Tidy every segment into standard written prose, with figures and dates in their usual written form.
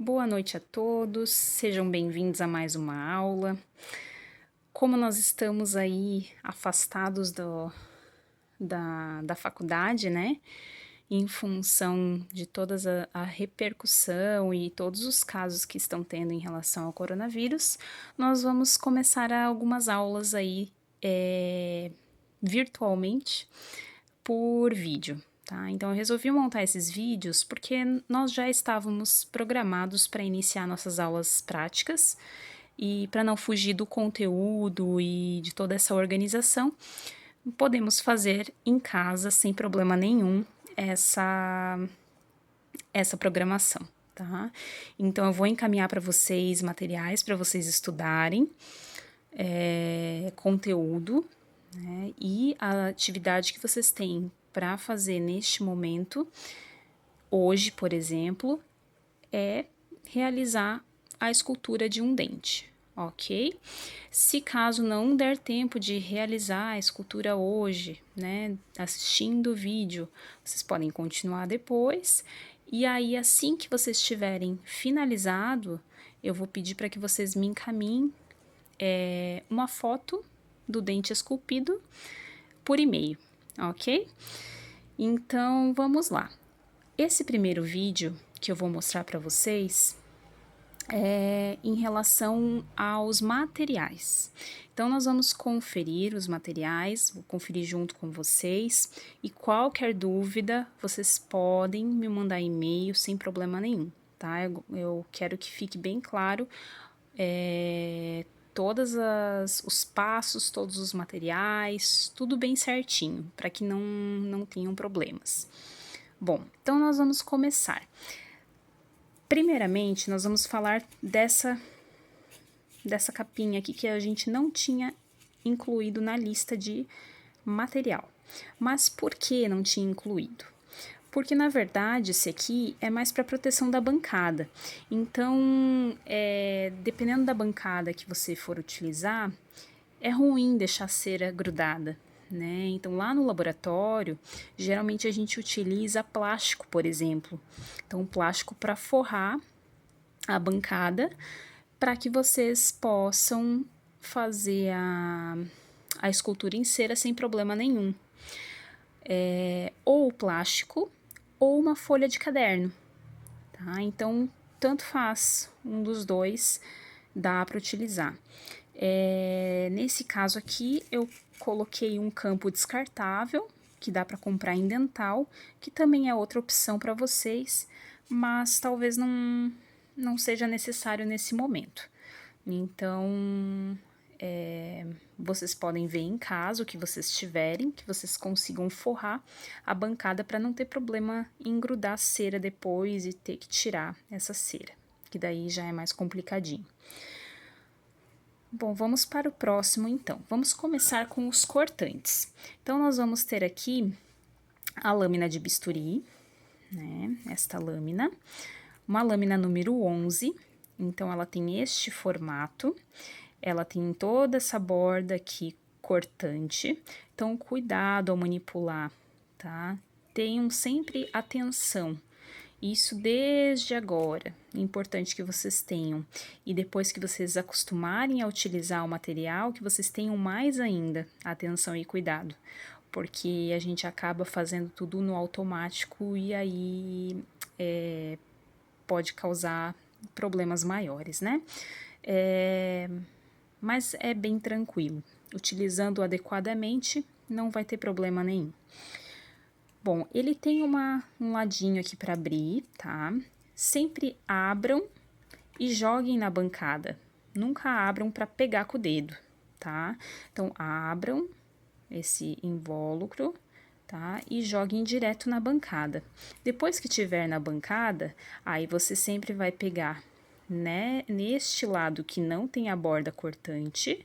Boa noite a todos, sejam bem-vindos a mais uma aula. Como nós estamos aí afastados da faculdade, né? Em função de todas a repercussão e todos os casos que estão tendo em relação ao coronavírus, nós vamos começar algumas aulas aí virtualmente por vídeo. Tá? Então eu resolvi montar esses vídeos porque nós já estávamos programados para iniciar nossas aulas práticas e para não fugir do conteúdo e de toda essa organização, podemos fazer em casa sem problema nenhum essa programação. Tá? Então eu vou encaminhar para vocês materiais para vocês estudarem, conteúdo, né? E a atividade que vocês têm para fazer neste momento, hoje, por exemplo, é realizar a escultura de um dente, ok? Se caso não der tempo de realizar a escultura hoje, né, assistindo o vídeo, vocês podem continuar depois, e aí assim que vocês tiverem finalizado, eu vou pedir para que vocês me encaminhem uma foto do dente esculpido por e-mail, ok? Então, vamos lá. Esse primeiro vídeo que eu vou mostrar para vocês é em relação aos materiais. Então, nós vamos conferir os materiais, vou conferir junto com vocês, e qualquer dúvida, vocês podem me mandar e-mail sem problema nenhum, tá? Eu quero que fique bem claro todos os passos, todos os materiais, tudo bem certinho, para que não tenham problemas. Bom, então nós vamos começar. Primeiramente, nós vamos falar dessa capinha aqui que a gente não tinha incluído na lista de material. Mas por que não tinha incluído? Porque, na verdade, esse aqui é mais para proteção da bancada. Então, dependendo da bancada que você for utilizar, é ruim deixar a cera grudada, né? Então, lá no laboratório, geralmente a gente utiliza plástico, por exemplo. Então, plástico para forrar a bancada, para que vocês possam fazer a escultura em cera sem problema nenhum. Ou plástico, ou uma folha de caderno, tá? Então, tanto faz, um dos dois dá para utilizar. Nesse caso aqui, eu coloquei um campo descartável, que dá para comprar em dental, que também é outra opção para vocês, mas talvez não seja necessário nesse momento. Então, vocês podem ver em casa o que vocês tiverem, que vocês consigam forrar a bancada para não ter problema em grudar a cera depois e ter que tirar essa cera, que daí já é mais complicadinho. Bom, vamos para o próximo então. Vamos começar com os cortantes. Então, nós vamos ter aqui a lâmina de bisturi, né? Esta lâmina, uma lâmina número 11, então ela tem este formato. Ela tem toda essa borda aqui cortante, então cuidado ao manipular, tá? Tenham sempre atenção, isso desde agora, é importante que vocês tenham. E depois que vocês acostumarem a utilizar o material, que vocês tenham mais ainda atenção e cuidado, porque a gente acaba fazendo tudo no automático e aí pode causar problemas maiores, né? Mas é bem tranquilo. Utilizando adequadamente, não vai ter problema nenhum. Bom, ele tem um ladinho aqui para abrir, tá? Sempre abram e joguem na bancada. Nunca abram para pegar com o dedo, tá? Então, abram esse invólucro, tá? E joguem direto na bancada. Depois que tiver na bancada, aí você sempre vai pegar, né, neste lado que não tem a borda cortante,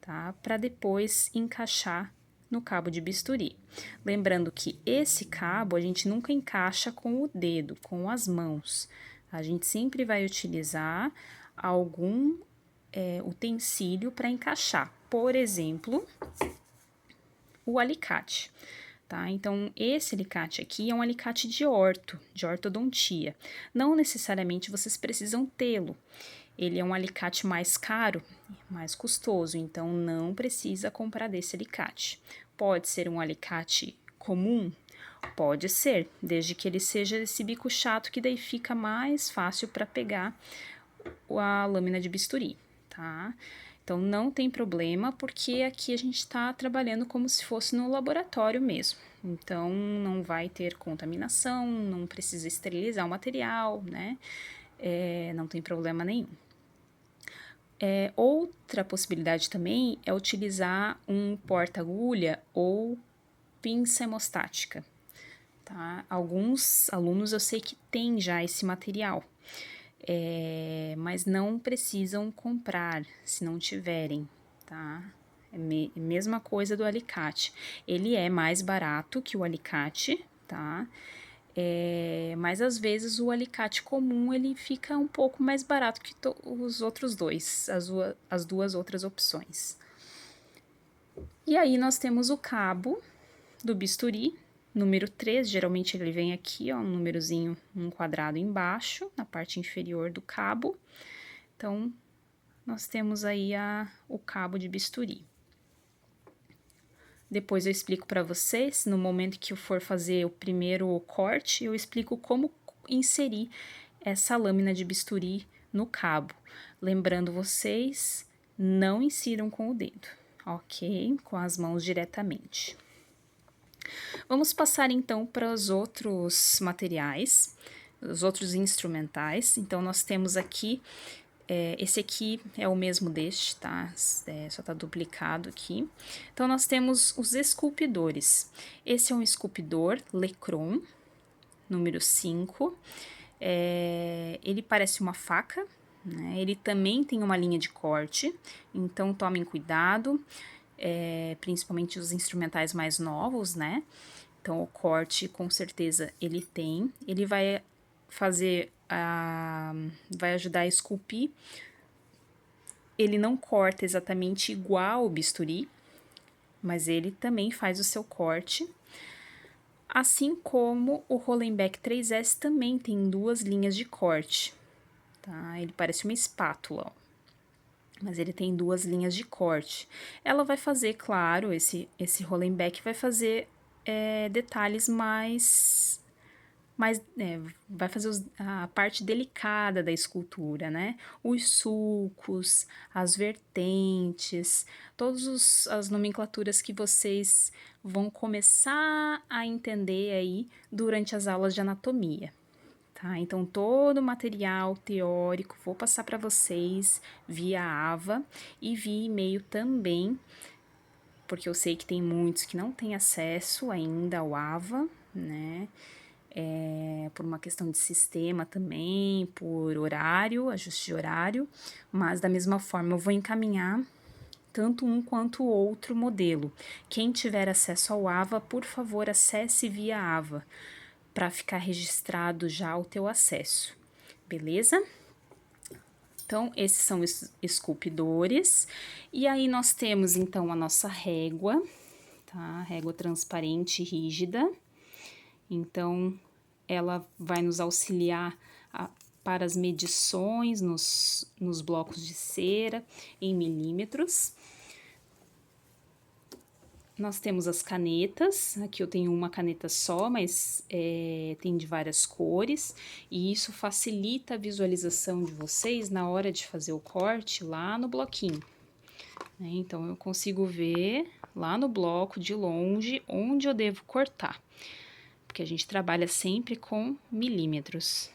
tá? Para depois encaixar no cabo de bisturi. Lembrando que esse cabo a gente nunca encaixa com o dedo, com as mãos. A gente sempre vai utilizar algum utensílio para encaixar. Por exemplo, o alicate, tá? Então, esse alicate aqui é um alicate de ortodontia. Não necessariamente vocês precisam tê-lo. Ele é um alicate mais caro, mais custoso, então não precisa comprar desse alicate. Pode ser um alicate comum? Pode ser, desde que ele seja esse bico chato que daí fica mais fácil para pegar a lâmina de bisturi, tá? Então não tem problema, porque aqui a gente está trabalhando como se fosse no laboratório mesmo. Então não vai ter contaminação, não precisa esterilizar o material, né? Não tem problema nenhum. Outra possibilidade também é utilizar um porta-agulha ou pinça hemostática, tá? Alguns alunos eu sei que tem já esse material, mas não precisam comprar se não tiverem, tá? Mesma coisa do alicate. Ele é mais barato que o alicate, tá? Mas às vezes o alicate comum ele fica um pouco mais barato que os outros dois, as duas outras opções. E aí nós temos o cabo do bisturi, número 3, geralmente ele vem aqui, ó, um númerozinho, um quadrado embaixo, na parte inferior do cabo. Então, nós temos aí o cabo de bisturi. Depois eu explico para vocês, no momento que eu for fazer o primeiro corte, eu explico como inserir essa lâmina de bisturi no cabo. Lembrando vocês, não insiram com o dedo, ok? Com as mãos diretamente. Vamos passar então para os outros materiais, os outros instrumentais. Então, nós temos aqui, esse aqui é o mesmo deste, tá? Só tá duplicado aqui. Então, nós temos os esculpidores. Esse é um esculpidor Lecron, número 5. Ele parece uma faca, né? Ele também tem uma linha de corte, então tomem cuidado. Principalmente os instrumentais mais novos, né? Então, o corte, com certeza, ele tem. Ele vai vai ajudar a esculpir. Ele não corta exatamente igual o bisturi, mas ele também faz o seu corte. Assim como o Hollenbeck 3S também tem 2 linhas de corte, tá? Ele parece uma espátula, ó. Mas ele tem 2 linhas de corte. Ela vai fazer, claro, esse Hollenbeck vai fazer detalhes vai fazer a parte delicada da escultura, né? Os sulcos, as vertentes, todas as nomenclaturas que vocês vão começar a entender aí durante as aulas de anatomia. Tá? Então, todo o material teórico vou passar para vocês via AVA e via e-mail também, porque eu sei que tem muitos que não têm acesso ainda ao AVA, né? Por uma questão de sistema também, por horário, ajuste de horário, mas da mesma forma eu vou encaminhar tanto um quanto o outro modelo. Quem tiver acesso ao AVA, por favor, acesse via AVA, para ficar registrado já o teu acesso, beleza? Então, esses são os esculpidores. E aí, nós temos, então, a nossa régua, tá? Régua transparente e rígida. Então, ela vai nos auxiliar para as medições nos blocos de cera em milímetros. Nós temos as canetas, aqui eu tenho uma caneta só, mas tem de várias cores, e isso facilita a visualização de vocês na hora de fazer o corte lá no bloquinho, né? Então, eu consigo ver lá no bloco, de longe, onde eu devo cortar, porque a gente trabalha sempre com milímetros.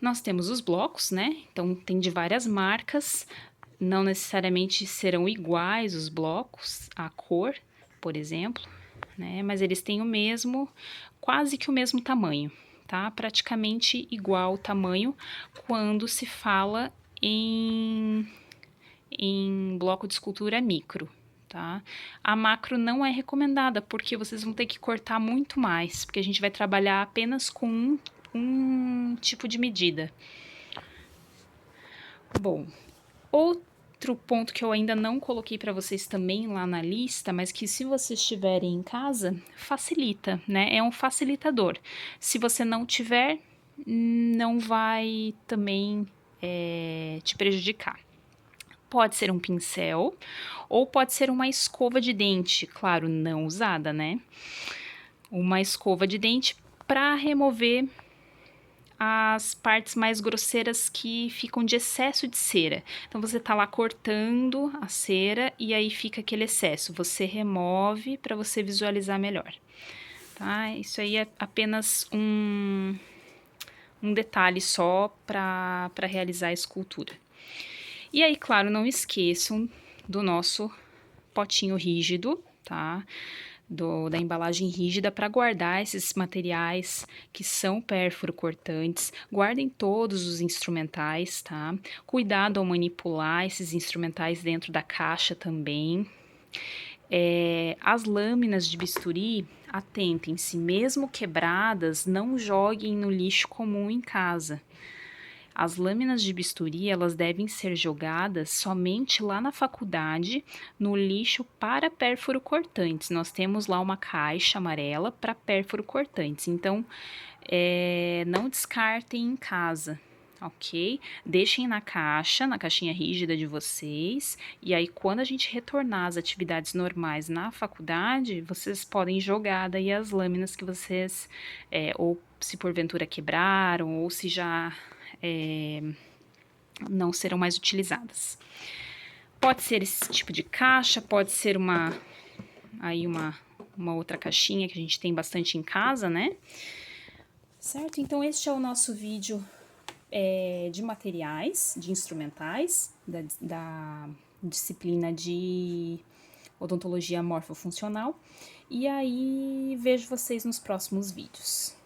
Nós temos os blocos, né? Então, tem de várias marcas. Não necessariamente serão iguais os blocos, a cor, por exemplo, né? Mas eles têm quase que o mesmo tamanho, tá? Praticamente igual o tamanho quando se fala em bloco de escultura micro, tá? A macro não é recomendada, porque vocês vão ter que cortar muito mais, porque a gente vai trabalhar apenas com um tipo de medida. Bom, outro ponto que eu ainda não coloquei para vocês também lá na lista, mas que se vocês tiverem em casa, facilita, né? É um facilitador. Se você não tiver, não vai também te prejudicar. Pode ser um pincel ou pode ser uma escova de dente, claro, não usada, né? Uma escova de dente para remover as partes mais grosseiras que ficam de excesso de cera. Então você tá lá cortando a cera e aí fica aquele excesso. Você remove para você visualizar melhor, tá? Isso aí é apenas um detalhe só para realizar a escultura. E aí, claro, não esqueçam do nosso potinho rígido, tá? Da embalagem rígida para guardar esses materiais que são pérfuro cortantes. Guardem todos os instrumentais, tá? Cuidado ao manipular esses instrumentais dentro da caixa também. As lâminas de bisturi, atentem-se, mesmo quebradas, não joguem no lixo comum em casa. As lâminas de bisturi, elas devem ser jogadas somente lá na faculdade, no lixo para pérfuro cortantes. Nós temos lá uma caixa amarela para pérfuro cortantes, então não descartem em casa, ok? Deixem na caixa, na caixinha rígida de vocês, e aí quando a gente retornar às atividades normais na faculdade, vocês podem jogar daí as lâminas que vocês, ou se porventura quebraram, ou se já não serão mais utilizadas. Pode ser esse tipo de caixa, pode ser uma outra caixinha que a gente tem bastante em casa, né? Certo? Então, este é o nosso vídeo de materiais, de instrumentais, da disciplina de odontologia morfofuncional. E aí, vejo vocês nos próximos vídeos.